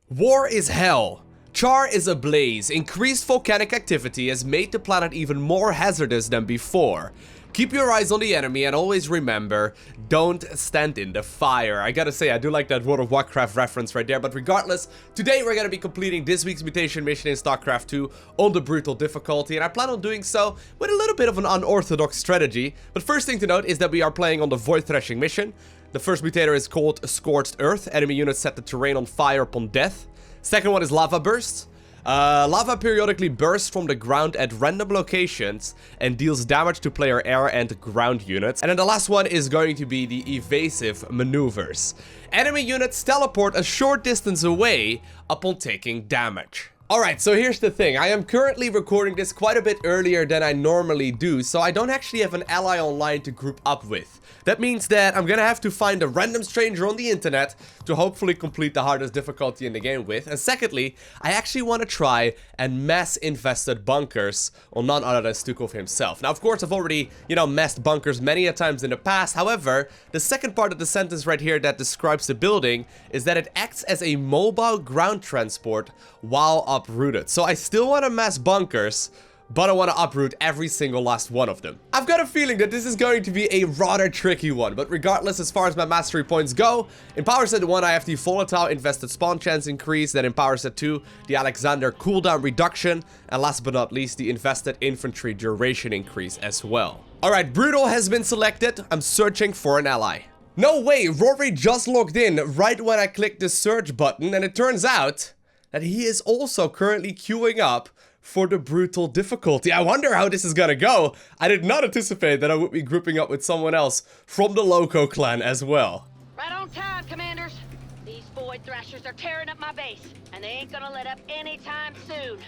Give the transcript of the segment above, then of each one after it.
War is hell. Char is ablaze. Increased volcanic activity has made the planet even more hazardous than before. Keep your eyes on the enemy and always remember, don't stand in the fire. I gotta say, I do like that World of Warcraft reference right there, but regardless, today we're gonna be completing this week's mutation mission in StarCraft 2 on the brutal difficulty, and I plan on doing so with a little bit of an unorthodox strategy. But first thing to note is that we are playing on the Void Threshing mission. The first mutator is called Scorched Earth. Enemy units set the terrain on fire upon death. Second one is Lava Burst. Lava periodically bursts from the ground at random locations and deals damage to player air and ground units. And then the last one is going to be the Evasive Maneuvers. Enemy units teleport a short distance away upon taking damage. Alright, so here's the thing. I am currently recording this quite a bit earlier than I normally do, so I don't actually have an ally online to group up with. That means that I'm gonna have to find a random stranger on the internet to hopefully complete the hardest difficulty in the game with. And secondly, I actually want to try and mass infested bunkers on none other than Stukov himself. Now, of course, I've already, massed bunkers many a times in the past. However, the second part of the sentence right here that describes the building is that it acts as a mobile ground transport while uprooted. So I still want to mass bunkers, but I want to uproot every single last one of them. I've got a feeling that this is going to be a rather tricky one, but regardless, as far as my mastery points go, in Power Set 1 I have the Volatile Infested Spawn Chance increase, then in Power Set 2 the Alexander cooldown reduction, and last but not least the Infested Infantry duration increase as well. Alright, Brutal has been selected. I'm searching for an ally. No way, Rory just logged in right when I clicked the search button, and it turns out that he is also currently queuing up for the brutal difficulty. I wonder how this is gonna go. I did not anticipate that I would be grouping up with someone else from the Lowko clan as well. Right on time, Commanders. These Void Thrashers are tearing up my base, and they ain't gonna let up anytime soon.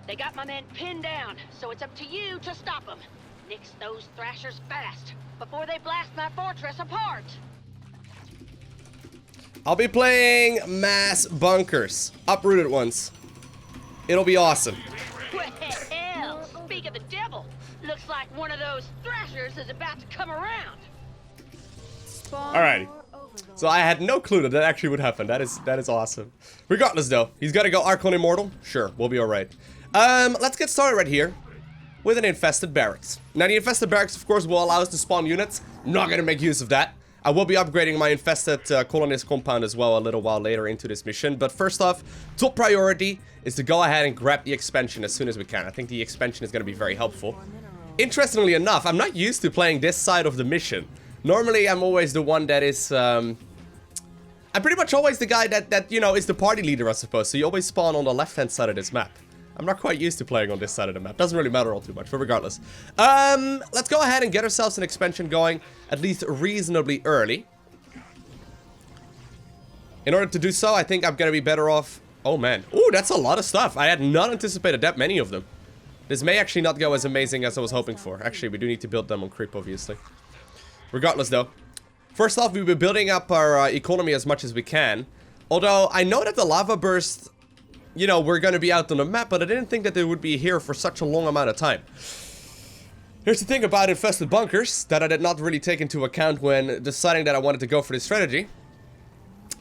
They got my men pinned down, so it's up to you to stop them. Nix those Thrashers fast, before they blast my fortress apart. I'll be playing mass bunkers. Uprooted ones. It'll be awesome. Well, speak of the devil. Looks like one of those Thrashers is about to come around. Alrighty. So I had no clue that actually would happen. That is awesome. Regardless though, he's gotta go Archon Immortal. Sure, we'll be alright. Let's get started right here with an Infested Barracks. Now the Infested Barracks, of course, will allow us to spawn units. I'm not gonna make use of that. I will be upgrading my Infested Colonist compound as well a little while later into this mission. But first off, top priority is to go ahead and grab the expansion as soon as we can. I think the expansion is going to be very helpful. Interestingly enough, I'm not used to playing this side of the mission. Normally, I'm always the one that is... I'm pretty much always the guy that is the party leader, I suppose. So you always spawn on the left-hand side of this map. I'm not quite used to playing on this side of the map. Doesn't really matter all too much, but regardless. Let's go ahead and get ourselves an expansion going, at least reasonably early. In order to do so, I think I'm gonna be better off... Oh man. Ooh, that's a lot of stuff. I had not anticipated that many of them. This may actually not go as amazing as I was hoping for. Actually, we do need to build them on creep, obviously. Regardless, though. First off, we'll be building up our economy as much as we can. Although, I know that the lava burst... we're gonna be out on the map, but I didn't think that they would be here for such a long amount of time. Here's the thing about Infested Bunkers that I did not really take into account when deciding that I wanted to go for this strategy.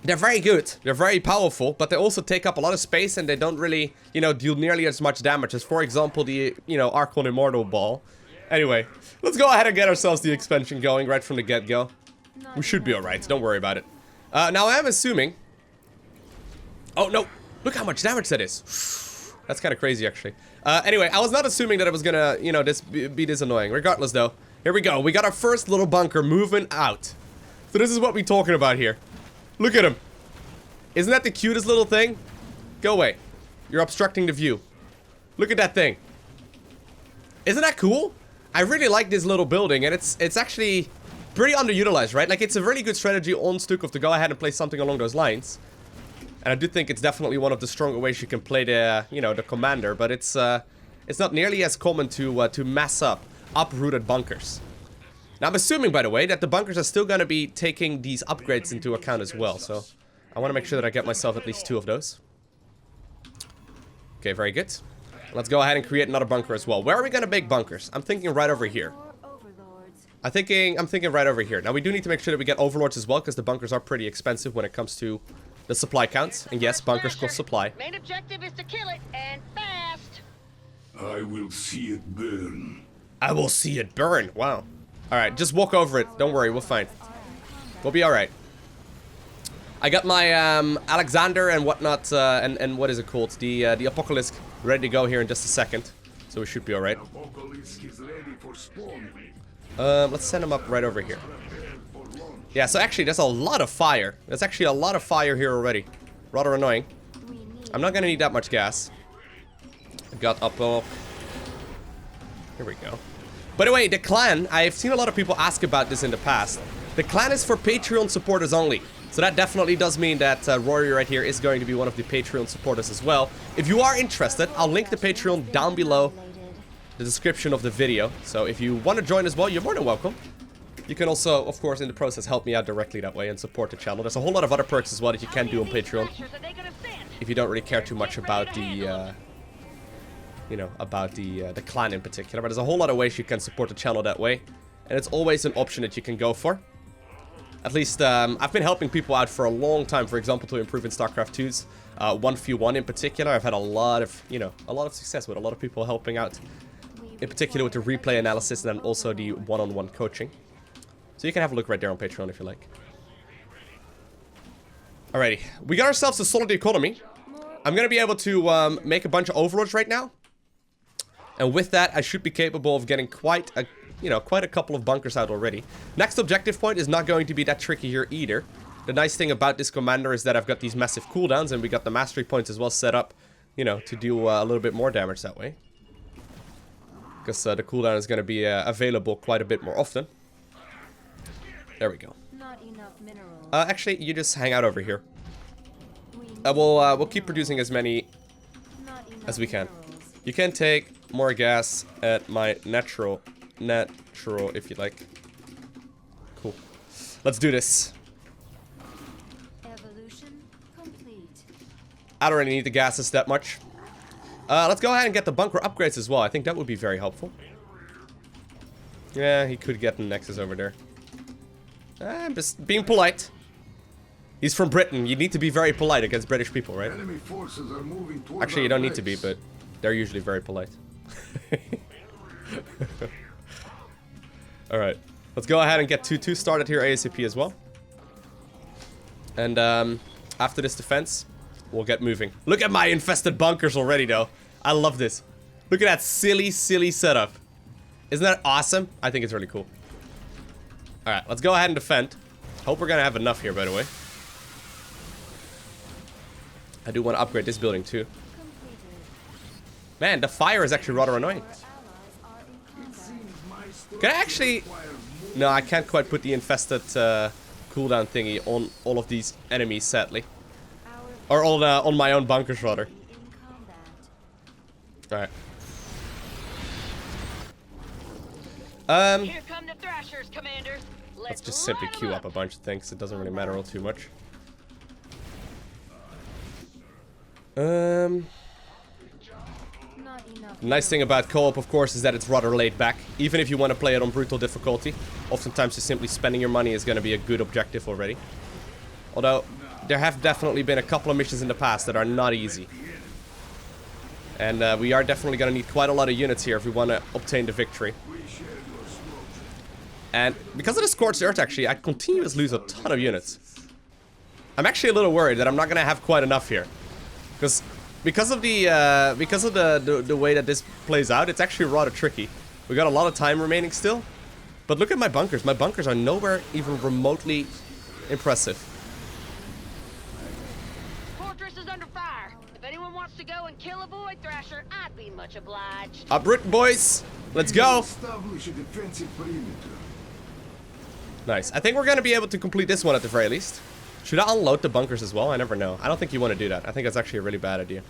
They're very good, they're very powerful, but they also take up a lot of space and they don't really, deal nearly as much damage as, for example, the, Archon Immortal Ball. Anyway, let's go ahead and get ourselves the expansion going right from the get-go. We should be alright, don't worry about it. Now I am assuming... Oh, no! Look how much damage that is. That's kind of crazy, actually. Anyway, I was not assuming that it was gonna, be this annoying. Regardless, though, here we go. We got our first little bunker moving out. So this is what we're talking about here. Look at him. Isn't that the cutest little thing? Go away. You're obstructing the view. Look at that thing. Isn't that cool? I really like this little building, and it's actually pretty underutilized, right? Like, it's a really good strategy on Stukov to go ahead and play something along those lines. And I do think it's definitely one of the stronger ways you can play the, the commander, but it's not nearly as common to mass up uprooted bunkers. Now, I'm assuming, by the way, that the bunkers are still going to be taking these upgrades into account as well, so I want to make sure that I get myself at least 2 of those. Okay, very good. Let's go ahead and create another bunker as well. Where are we going to make bunkers? I'm thinking right over here. I'm thinking right over here. Now, we do need to make sure that we get overlords as well, because the bunkers are pretty expensive when it comes to the supply counts. And yes, bunkers cost supply. Main objective is to kill it, and fast. I will see it burn. I will see it burn. Wow. Alright, just walk over it. Don't worry, we'll fine. We'll be alright. I got my Alexander and whatnot, and what is it called? The Apocalypse ready to go here in just a second. So we should be alright. Let's send him up right over here. Yeah, so actually there's a lot of fire. There's actually a lot of fire here already. Rather annoying. I'm not gonna need that much gas. I got up. Here we go. By the way, the clan, I've seen a lot of people ask about this in the past. The clan is for Patreon supporters only. So that definitely does mean that Rory right here is going to be one of the Patreon supporters as well. If you are interested, I'll link the Patreon down below the description of the video. So if you want to join as well, you're more than welcome. You can also, of course, in the process, help me out directly that way and support the channel. There's a whole lot of other perks as well that you can do on Patreon. If you don't really care too much about the, you know, about the clan in particular. But there's a whole lot of ways you can support the channel that way. And it's always an option that you can go for. At least, I've been helping people out for a long time, for example, to improve in StarCraft 2's 1v1 in particular. I've had a lot of, you know, a lot of success with a lot of people helping out. In particular with the replay analysis and then also the one-on-one coaching. So you can have a look right there on Patreon if you like. Alrighty, we got ourselves a solid economy. I'm gonna be able to make a bunch of overlords right now. And with that, I should be capable of getting quite a, you know, quite a couple of bunkers out already. Next objective point is not going to be that tricky here either. The nice thing about this commander is that I've got these massive cooldowns and we got the mastery points as well set up, you know, to do a little bit more damage that way. Because the cooldown is going to be available quite a bit more often. There we go. Not enough minerals. Actually, you just hang out over here. We'll keep producing as many as we can. You can take more gas at my natural if you like. Cool. Let's do this. Evolution complete. I don't really need the gases that much. Let's go ahead and get the bunker upgrades as well. I think that would be very helpful. Yeah, he could get an Nexus over there. I'm just being polite. He's from Britain. You need to be very polite against British people, right? Enemy forces are moving toward Actually, you don't need to be, but they're usually very polite. Alright. Let's go ahead and get 2-2 started here ASAP as well. And after this defense, we'll get moving. Look at my infested bunkers already, though. I love this. Look at that silly, silly setup. Isn't that awesome? I think it's really cool. Alright, let's go ahead and defend. Hope we're gonna have enough here, by the way. I do want to upgrade this building, too. Man, the fire is actually rather annoying. Can I actually... No, I can't quite put the infested cooldown thingy on all of these enemies, sadly. Or on my own bunkers, rather. Alright. Here come the thrashers, Commander. Let's just simply queue up a bunch of things. It doesn't really matter all too much. Nice thing about co-op, of course, is that it's rather laid back. Even if you want to play it on brutal difficulty, oftentimes just simply spending your money is going to be a good objective already. Although, there have definitely been a couple of missions in the past that are not easy. And we are definitely going to need quite a lot of units here if we want to obtain the victory. And because of the Scorched Earth, actually, I continuously lose a ton of units. I'm actually a little worried that I'm not going to have quite enough here. Because of the way that this plays out, it's actually rather tricky. We got a lot of time remaining still. But look at my bunkers. My bunkers are nowhere even remotely impressive. Fortress is under fire. If anyone wants to go and kill a void thrasher, I'd be much obliged. Uproot, boys. Let's go. Establish a defensive perimeter. Nice. I think we're going to be able to complete this one at the very least. Should I unload the bunkers as well? I never know. I don't think you want to do that. I think that's actually a really bad idea.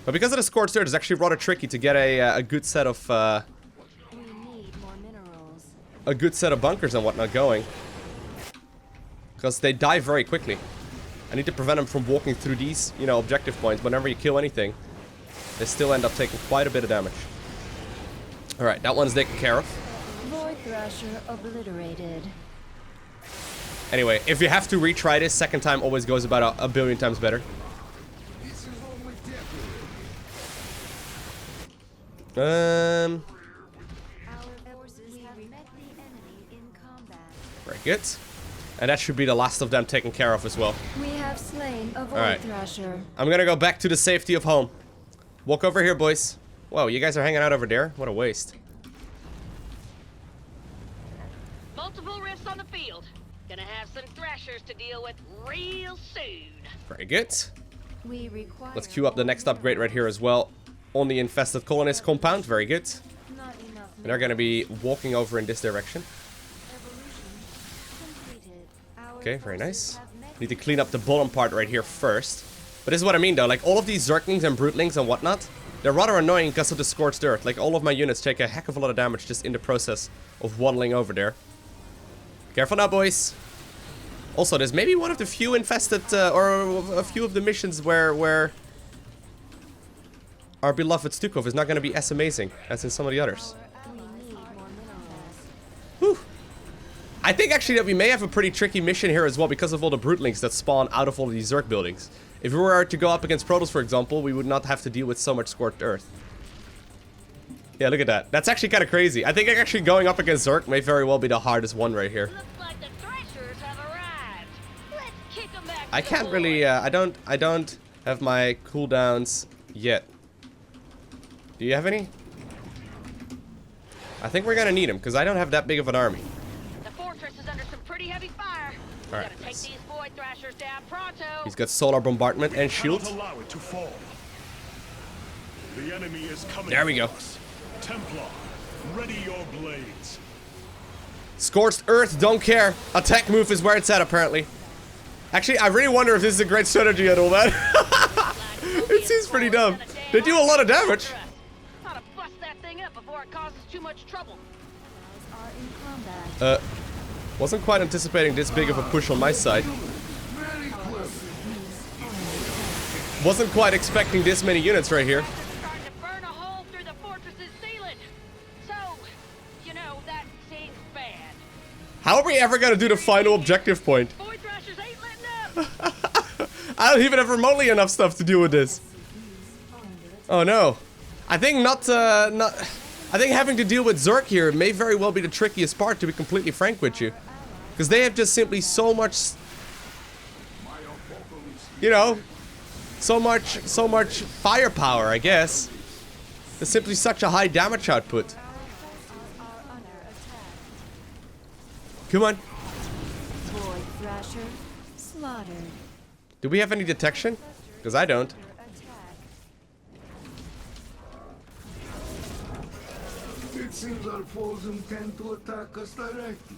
But because of the Scorched Earth, it's actually rather tricky to get a good set of We need more minerals. a good set of bunkers and whatnot going. Because they die very quickly. I need to prevent them from walking through these, you know, objective points. Whenever you kill anything, they still end up taking quite a bit of damage. Alright, that one's taken care of. Void Thrasher obliterated. Anyway, if you have to retry this, second time always goes about a billion times better. This is only Um, Our forces have met the enemy in combat. very good. And that should be the last of them taken care of as well. We have slain a void Alright. thrasher. I'm gonna go back to the safety of home. Walk over here, boys. Whoa, you guys are hanging out over there? What a waste. Multiple rifts on the field. Gonna have some thrashers to deal with real soon. Very good. We require Let's queue up the next upgrade right here as well. On the infested colonist compound. Very good. not enough. And they're gonna be walking over in this direction. Evolution completed. Our Okay, very forces nice. have met Need to clean up the bottom part right here first. But this is what I mean though, like all of these Zerglings and Brootlings and whatnot, they're rather annoying because of the Scorched Earth. Like all of my units take a heck of a lot of damage just in the process of waddling over there. Careful now, boys. Also, there's maybe one of the few infested, or a few of the missions where our beloved Stukov is not going to be as amazing as in some of the others. we need more minerals. Whew. I think actually that we may have a pretty tricky mission here as well because of all the Brootlings that spawn out of all of these Zerg buildings. If we were to go up against Protoss, for example, we would not have to deal with so much Scorched Earth. Yeah, look at that. That's actually kind of crazy. I think actually going up against Zerg may very well be the hardest one right here. Looks like the thrashers have arrived. Let's kick 'em back to I the can't board. really, I don't have my cooldowns yet. Do you have any? I think we're gonna need them because I don't have that big of an army. The fortress is under some pretty heavy fire. We Alright, gotta take let's- these void thrashers down pronto. He's got solar bombardment and shield. Cannot allow it to fall. The enemy is coming. There we for go. us. Templar, ready your blades. Scorched Earth, don't care. Attack move is where it's at, apparently. Actually, I really wonder if this is a great strategy at all, man. It seems pretty dumb. They do a lot of damage. Ought to bust that thing up before it causes too much trouble. Are in combat. Wasn't quite anticipating this big of a push on my side. very clever. Wasn't quite expecting this many units right here. Thrashers are starting to burn a hole through the fortress's ceiling. So, you know, that seems bad. How are we ever gonna do the final objective point? Void thrashers ain't letting up. I don't even have remotely enough stuff to deal with this. Oh no. I think I think having to deal with Zerg here may very well be the trickiest part, to be completely frank with you. Because they have just simply so much, you know, so much firepower, I guess. There's simply such a high damage output. Are under attack. Come on. Void thrasher slaughtered. Do we have any detection? Because I don't. Attack. It seems our foes intend to attack us directly.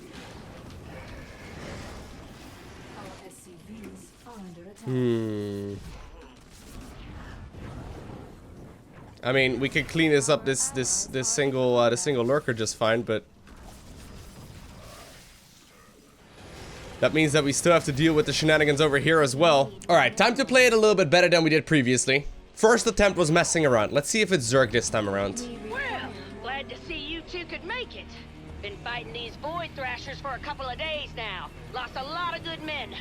Our SCVs are under attack. I mean, we could clean this up, this single lurker just fine, but that means that we still have to deal with the shenanigans over here as well. All right, time to play it a little bit better than we did previously. First attempt was messing around. Let's see if it's Zerg this time around. Well, glad to see you two could make it. Been fighting these void thrashers for a couple of days now. Lost a lot of good men.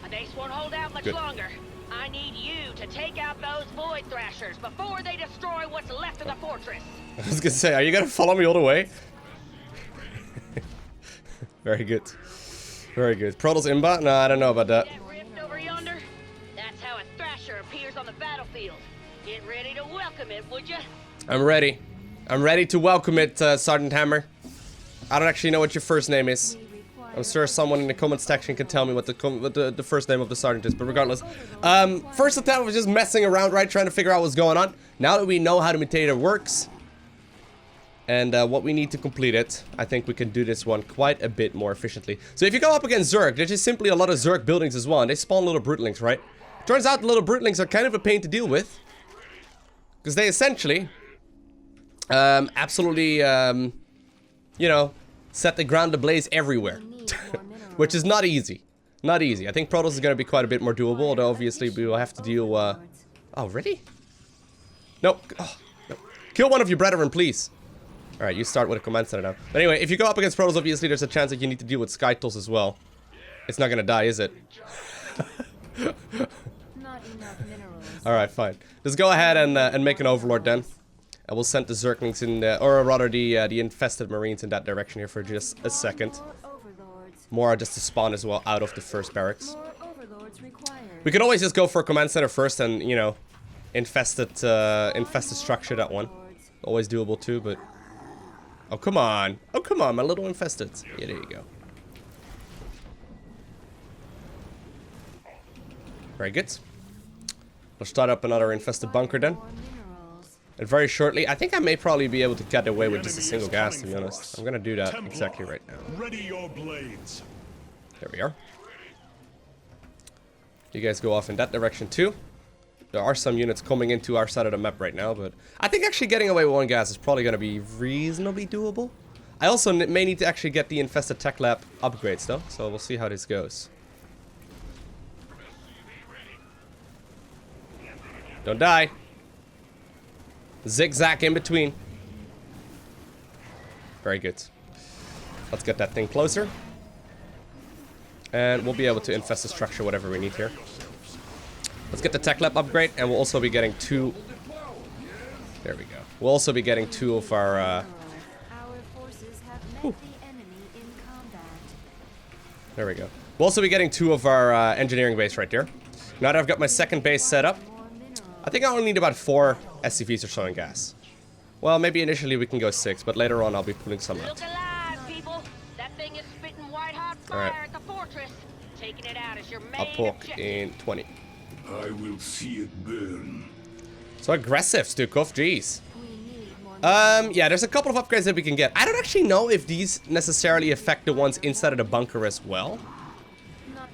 My base won't hold out much Good. longer. I need you to take out those void thrashers before they destroy what's left of the fortress. I was gonna say, are you gonna follow me all the way? Very good. Very good. Protoss inbound? No, I don't know about that. That rift over yonder? That's how a thrasher appears on the battlefield. Get ready to welcome it, would you? I'm ready. I'm ready to welcome it, Sergeant Hammer. I don't actually know what your first name is. I'm sure someone in the comments section can tell me what the first name of the sergeant is, but regardless. First attempt was just messing around, right? Trying to figure out what's going on. Now that we know how the mutator works and what we need to complete it, I think we can do this one quite a bit more efficiently. So if you go up against Zerg, there's just simply a lot of Zerg buildings as well, and they spawn little Brootlings, right? Turns out the little Brootlings are kind of a pain to deal with, because they essentially, absolutely, you know, set the ground ablaze everywhere. Which is not easy. Not easy. I think Protoss is going to be quite a bit more doable, although obviously we will have to deal, Oh, really? No. Oh, no. Kill one of your brethren, please. Alright, you start with a command center now. But anyway, if you go up against Protoss, obviously there's a chance that you need to deal with Skytools as well. It's not gonna die, is it? Not enough minerals. Alright, fine. Let's go ahead and make an overlord then. And we'll send the Zerglings in, or rather the infested marines in that direction here for just a second. More overlords. More just to spawn as well out of the first barracks. More overlords required. We could always just go for command center first and, you know, infested structure that one. Always doable too, but... Oh, come on. Oh, come on, my little infested. Yeah, there you go. Very good. We'll start up another infested bunker then. More minerals. And very shortly, I think I may probably be able to get away with just a single gas, to be honest. I'm gonna do that exactly right now. Ready your blades. There we are. You guys go off in that direction too. There are some units coming into our side of the map right now, but I think actually getting away with one gas is probably gonna be reasonably doable. I also may need to actually get the infested tech lab upgrades though, so we'll see how this goes. Don't die. Zigzag in between. Very good. Let's get that thing closer. And we'll be able to infest the structure, whatever we need here. Let's get the tech lab upgrade, and we'll also be getting 2... There we go. We'll also be getting 2 of our... Our forces have met the enemy in combat. There we go. We'll also be getting 2 of our engineering base right there. Now that I've got my second base set up, More minerals. I think I only need about 4 SCVs or so in gas. Well, maybe initially we can go 6, but later on I'll be putting some out. Look alive, people! That thing is spitting white-hot fire Alright. at the fortress. Taking it out is your main I'll poke objective. in 20. I will see it burn. So aggressive, Stukov, jeez. We need more Yeah, there's a couple of upgrades that we can get. I don't actually know if these necessarily affect the ones inside of the bunker as well. Not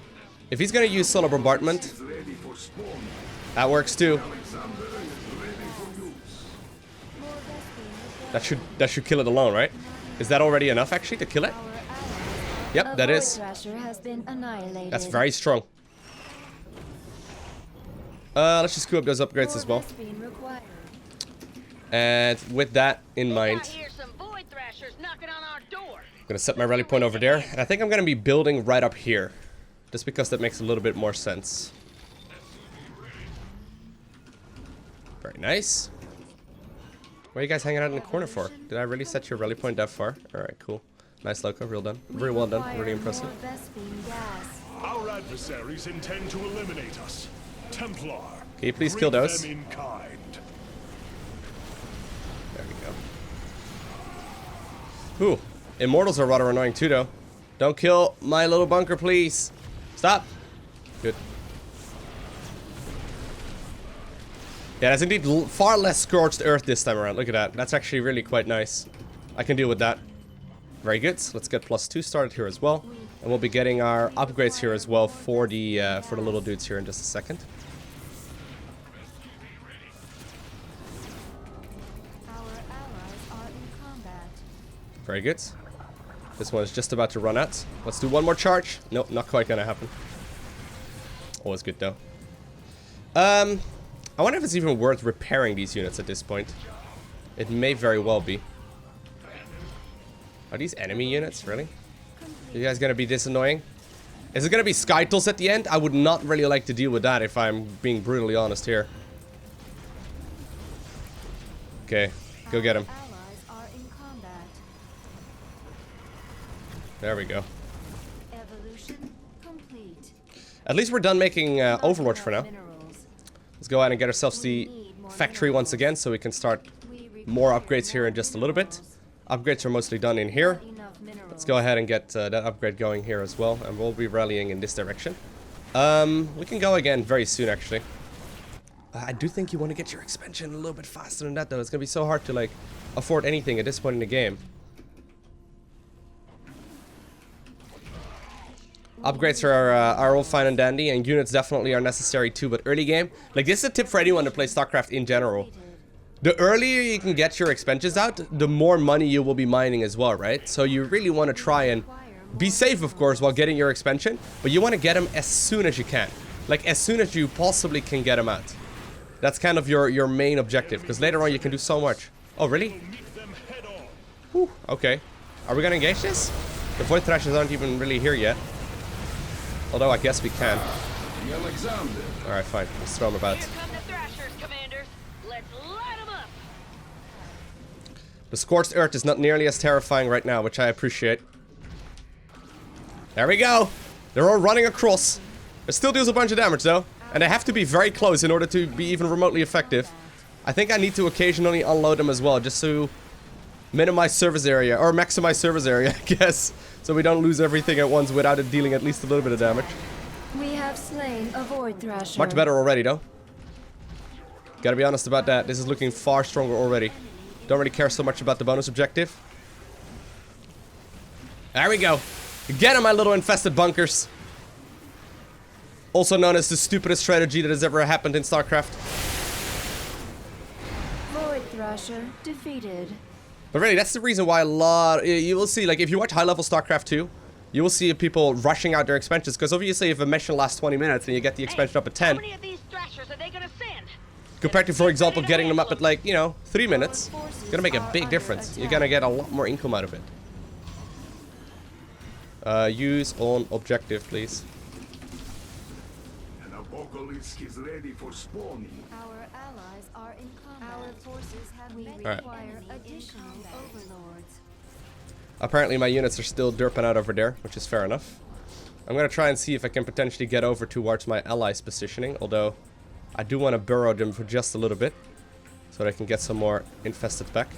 If he's gonna use solar bombardment, Ready for spawn. that works too. Alexander is ready for use. more Vespene. That should kill it alone, right? Is that already enough actually to kill it? Our allies. Yep, A that void is. thrasher has been annihilated. That's very strong. Let's just scoop up those upgrades as well. More Vespene required. And with that in I mind, hear some void thrashers knocking on our door. I'm gonna set my rally point over there. And I think I'm gonna be building right up here. Just because that makes a little bit more sense. Very nice. What are you guys hanging out in the corner for? Did I really set your rally point that far? Alright, cool. Nice, Lowko. Real done. Very well done. Really impressive. More Vespene gas. Our adversaries intend to eliminate us. Templar. Can you please bring kill those? them in kind. There we go. Ooh. Immortals are rather annoying too, though. Don't kill my little bunker, please. Stop. Good. Yeah, that's indeed far less Scorched Earth this time around. Look at that. That's actually really quite nice. I can deal with that. Very good. So let's get +2 started here as well. And we'll be getting our upgrades here as well for the little dudes here in just a second. Our allies are in combat. Very good. This one is just about to run out. Let's do one more charge. Nope, not quite gonna happen. Always good though. I wonder if it's even worth repairing these units at this point. It may very well be. Are these enemy units, really? You guys gonna be this annoying? Is it gonna be Skytles at the end? I would not really like to deal with that if I'm being brutally honest here. Okay, go get him. Allies are in combat. There we go. Evolution complete. At least we're done making Overlords for now. Minerals. Let's go ahead and get ourselves the factory once again so we can start We more require upgrades here in just a little bit. minerals. Upgrades are mostly done in here. Enough minerals. Let's go ahead and get that upgrade going here as well, and we'll be rallying in this direction. We can go again very soon, actually. I do think you want to get your expansion a little bit faster than that, though. It's gonna be so hard to like afford anything at this point in the game. Upgrades are all fine and dandy, and units definitely are necessary too, but early game, like this is a tip for anyone to play StarCraft in general. The earlier you can get your expansions out, the more money you will be mining as well, right? So you really want to try and be safe, of course, while getting your expansion, but you want to get them as soon as you can. Like, as soon as you possibly can get them out. That's kind of your main objective, because later on you can do so much. Oh, really? Meet them head on. Whew, okay. Are we gonna engage this? The Void Thrashers aren't even really here yet. Although I guess we can. The Alexander. Alright, fine. Let's throw them about. Here come the Thrashers, Commanders. Let's light them up. The Scorched Earth is not nearly as terrifying right now, which I appreciate. There we go! They're all running across. It still deals a bunch of damage though. And they have to be very close in order to be even remotely effective. I think I need to occasionally unload them as well, just to minimize service area, or maximize service area, I guess. So we don't lose everything at once without it dealing at least a little bit of damage. We have slain a Void Thrasher. Much better already though. Gotta be honest about that. This is looking far stronger already. Don't really care so much about the bonus objective. There we go. Get him, my little infested bunkers. Also known as the stupidest strategy that has ever happened in StarCraft. Void Thrasher defeated. But really, that's the reason why a lot... You will see, like, if you watch high-level StarCraft 2, you will see people rushing out their expansions. Because obviously, if a mission lasts 20 minutes and you get the expansion up at 10... How many of these Thrashers are they gonna send? Compared to, for example, getting them up at, like, you know, 3 minutes. It's gonna make a big difference. You're gonna get a lot more income out of it. Use on objective, please. An Apocalypse is ready for spawning. Our allies are in combat. Our forces have we Alright. require additional overlords. Apparently my units are still derping out over there, which is fair enough. I'm gonna try and see if I can potentially get over towards my allies' positioning, although I do want to burrow them for just a little bit, so that I can get some more infested back.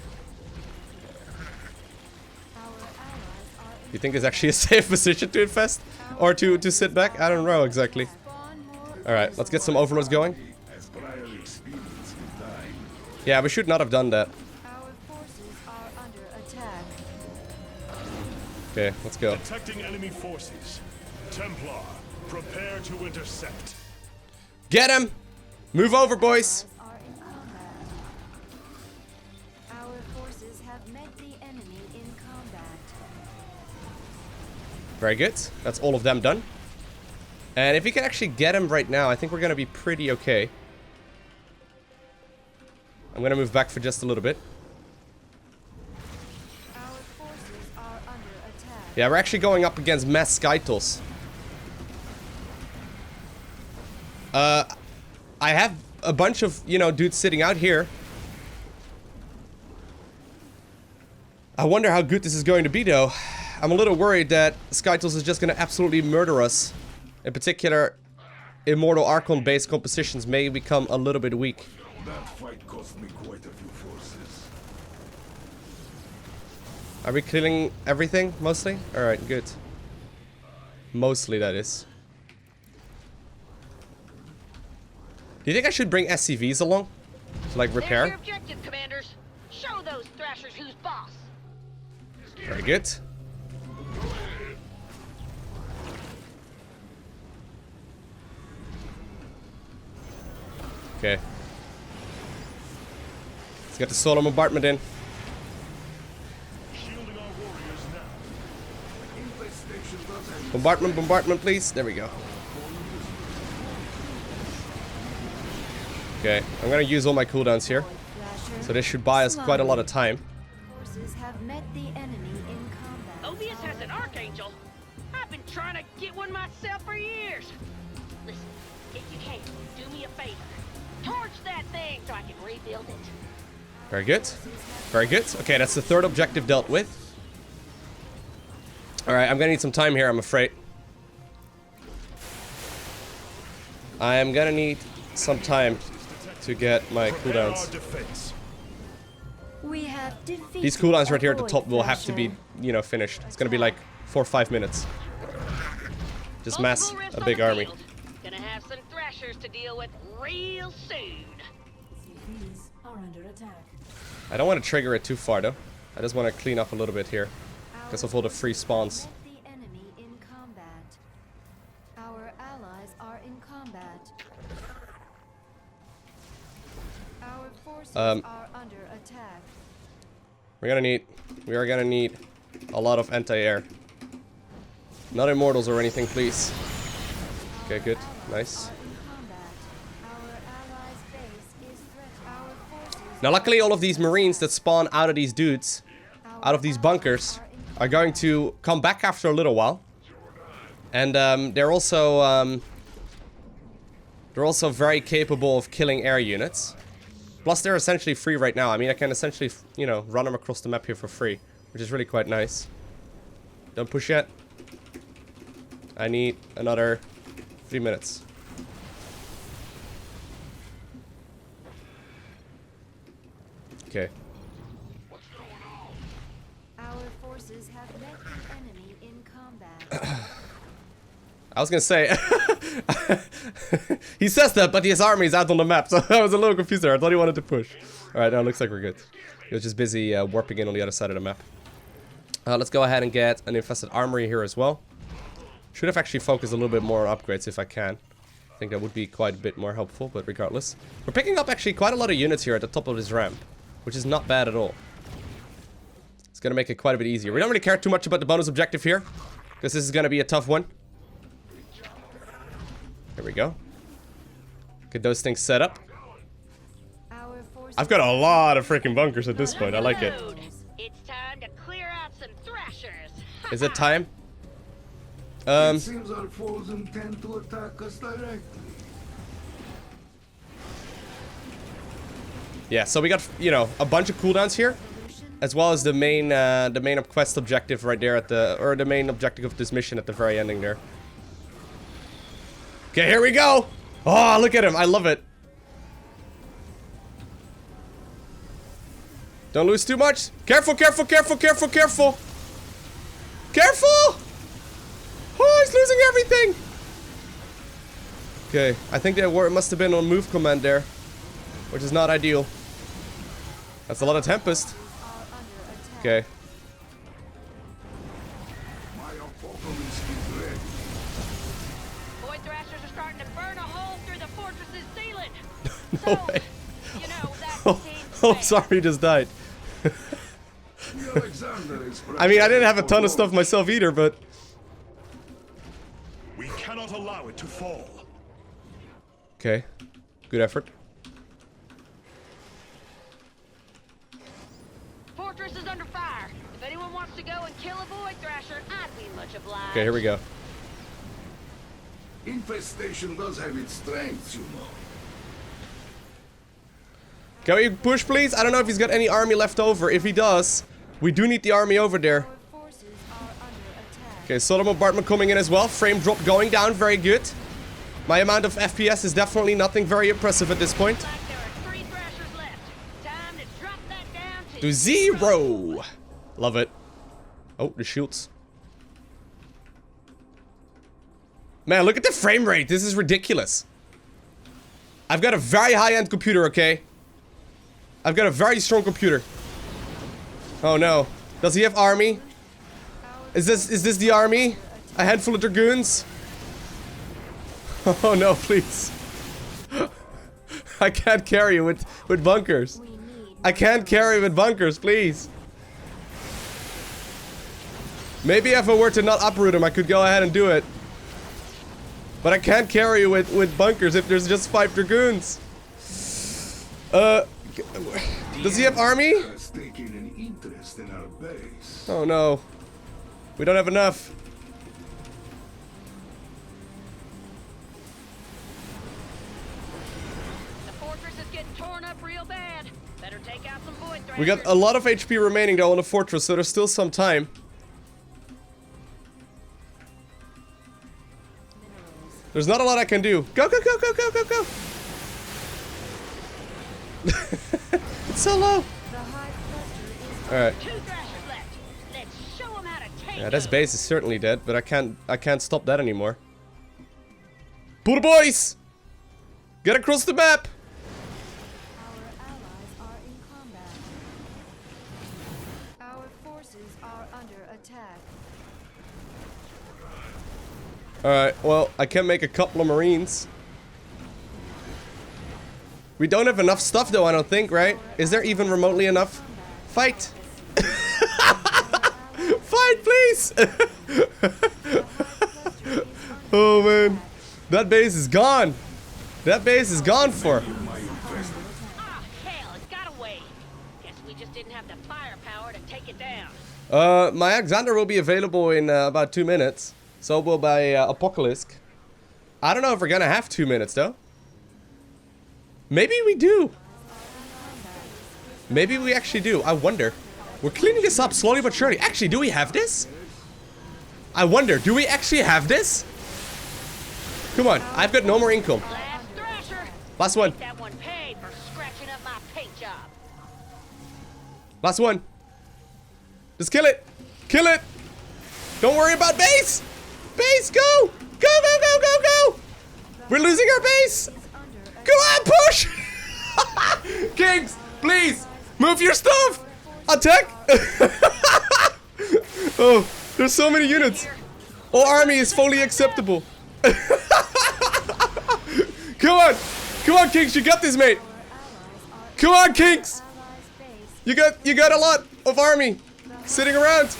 Our allies are in You think it's actually a safe position to infest? Or to sit back? I don't know exactly. spawn more. Alright, let's get some overloads going. As prior experience with time. Yeah, we should not have done that. Our forces are under attack. Okay, let's go. Detecting enemy forces. Templar, prepare to intercept. Get him! Move over, boys! Are in combat. Our forces have met the enemy in combat. Very good. That's all of them done. And if we can actually get him right now, I think we're gonna be pretty okay. I'm gonna move back for just a little bit. Our forces are under attack. Yeah, we're actually going up against mass Skytles. I have a bunch of, you know, dudes sitting out here. I wonder how good this is going to be, though. I'm a little worried that Skytles is just going to absolutely murder us. In particular, Immortal Archon-based compositions may become a little bit weak. That fight cost me quite a few forces. Are we killing everything, mostly? Alright, good. Mostly, that is. Do you think I should bring SCVs along? To, like, There's repair? your objective, Commanders. Show those Thrashers who's boss. Very good. Okay. Let's get the solar bombardment in. Shielding our warriors now. Infestation doesn't. Bombardment, bombardment, please. There we go. Okay, I'm gonna use all my cooldowns here. Void Thrasher So this should buy us quite a lot of time. forces have met the enemy in combat. Obius has an Archangel. I've been trying to get one myself for years. Listen, if you can, do me a favor. Torch that thing so I can rebuild it. Very good. Very good. Okay, that's the third objective dealt with. Alright, I'm gonna need some time here, I'm afraid. I am gonna need some time to get my Prepare our cooldowns. defense. We have defeated These cooldowns right here at the Void top will have to be, Thrasher. you know, finished. It's gonna be like 4 or 5 minutes. Just mass Multiple rifts a on big the army. field. Gonna have some Thrashers to deal with real soon. These are under attack. I don't want to trigger it too far though. I just want to clean up a little bit here. Because of all the free spawns. Met the enemy in combat. Our allies are in combat. Our forces are under attack. We are gonna need a lot of anti-air. Not immortals or anything, please. Okay, good. Nice. Are in combat. Our allies' base is threatened. Our forces Now, luckily, all of these marines that spawn out of these dudes, out of these bunkers, are going to come back after a little while. And they're also very capable of killing air units. Plus, they're essentially free right now. I mean, I can essentially, you know, run them across the map here for free, which is really quite nice. Don't push yet. I need another 3 minutes. Okay. Our forces have met the enemy in combat. I was gonna say, he says that, but his army is out on the map, so I was a little confused there. I thought he wanted to push. Alright, now it looks like we're good. He was just busy warping in on the other side of the map. Let's go ahead and get an infested armory here as well. Should have actually focused a little bit more on upgrades if I can. I think that would be quite a bit more helpful, but regardless. We're picking up actually quite a lot of units here at the top of this ramp, which is not bad at all. It's gonna make it quite a bit easier. We don't really care too much about the bonus objective here, because this is gonna be a tough one. Here we go. Get those things set up. Our forces I've got a lot of freaking bunkers at this point. I like it. It's time to clear out some thrashers. Is it time? It seems our foes intend to attack us directly. Yeah, so we got, you know, a bunch of cooldowns here, as well as the main quest objective right there at the, or the main objective of this mission at the very ending there. Okay, here we go! Oh, look at him, I love it. Don't lose too much. Careful, careful, careful, careful, careful! Careful! Oh, he's losing everything! Okay, I think they were, it must have been on move command there, which is not ideal. That's a lot of Tempest. Okay. My apocalypse is ready. Void thrashers are starting to burn a hole through the fortress's ceiling. No So, way. you know, that Oh, seems oh fair. sorry, he just died. The Alexander is I mean, I didn't have a ton of stuff myself either, but... We cannot allow it to fall. Okay. Good effort. Fortress is under fire. If anyone wants to go and kill a void thrasher, I'd be much obliged. Okay, here we go. Infestation does have its strengths, you know. Can we push, please? I don't know if he's got any army left over. If he does, we do need the army over there. Our forces are under attack. Okay, solo bombardment coming in as well. Frame drop going down. Very good. My amount of FPS is definitely nothing very impressive at this point. Like there are 3 thrashers left. Time to drop that down To 0. Love it. Oh, the shields. Man, look at the frame rate. This is ridiculous. I've got a very high-end computer, okay? I've got a very strong computer. Oh no. Does he have army? Is this the army? A handful of dragoons? Oh no, please. I can't carry with bunkers. I can't carry with bunkers, please. Maybe if I were to not uproot him, I could go ahead and do it. But I can't carry with bunkers if there's just 5 dragoons. Does he have army? Has taken an interest in our base. Oh no. We don't have enough. The fortress is getting torn up real bad. Better take out some void thrashers. We got a lot of HP remaining though on the fortress, so there's still some time. There's not a lot I can do. Go, go, go, go, go, go, go! It's so low. The high cluster is Alright. 2 thrashers left. Let's show them how to take Yeah, this them. base is certainly dead, but I can't stop that anymore. Pull the boys! Get across the map! our allies are in combat. Our forces are under attack. Alright, well, I can make a couple of marines. We don't have enough stuff though, I don't think, right? Is there even remotely enough? Fight! Fight, please! Oh man. That base is gone! That base is gone for. Ah, hell, it got away. Guess we just didn't have the firepower to take it down. My Alexander will be available in about 2 minutes. So will by Apocalypse. I don't know if we're gonna have 2 minutes though. Maybe we do. Maybe we actually do. I wonder. We're cleaning this up slowly but surely. Actually, do we have this? I wonder, do we actually have this? Come on, I've got no more income. Last thrasher. Last one. That one paid for scratching up my paint job. Last one. Just kill it. Kill it. Don't worry about base. Base, go. Go, go, go, go, go. We're losing our base. Go on, push. Kings, please, move your stuff. Attack. Oh, there's so many units. All army is fully acceptable. Come on. Come on, Kings, you got this, mate. Come on, Kings. You got a lot of army sitting around.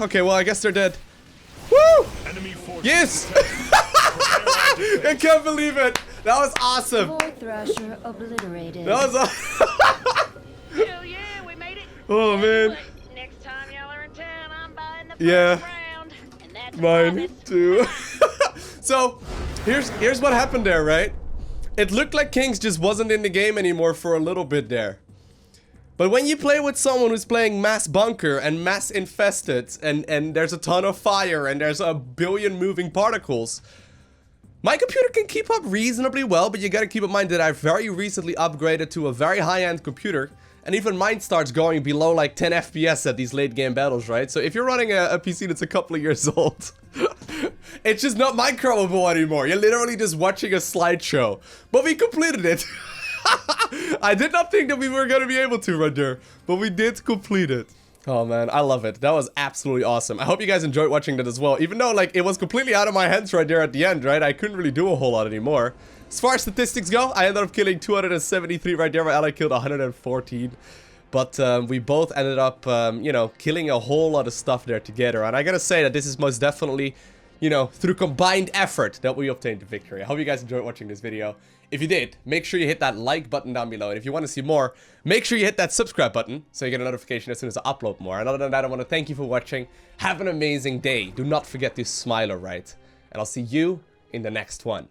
Okay, well, I guess they're dead. Woo! Enemy forces. Yes! I can't believe it. That was awesome. Void Thrasher obliterated. That was Hell yeah, we made it. Oh, man. But next time y'all are in town, I'm buying the Yeah. first round. And that's a mine promise. too. So, here's what happened there, right? It looked like Kings just wasn't in the game anymore for a little bit there. But when you play with someone who's playing mass bunker and mass infested and there's a ton of fire and there's a billion moving particles, my computer can keep up reasonably well, but you gotta keep in mind that I very recently upgraded to a very high-end computer, and even mine starts going below like 10 FPS at these late game battles, right? So if you're running a PC that's a couple of years old, it's just not microable anymore. You're literally just watching a slideshow. But we completed it. I did not think that we were going to be able to right there, but we did complete it. Oh man, I love it. That was absolutely awesome. I hope you guys enjoyed watching that as well, even though like it was completely out of my hands right there at the end, right? I couldn't really do a whole lot anymore. As far as statistics go, I ended up killing 273 right there. My ally killed 114. But we both ended up, you know, killing a whole lot of stuff there together. And I gotta say that this is most definitely, you know, through combined effort that we obtained the victory. I hope you guys enjoyed watching this video. If you did, make sure you hit that like button down below. And if you want to see more, make sure you hit that subscribe button so you get a notification as soon as I upload more. And other than that, I want to thank you for watching. Have an amazing day. Do not forget to smile, alright? And I'll see you in the next one.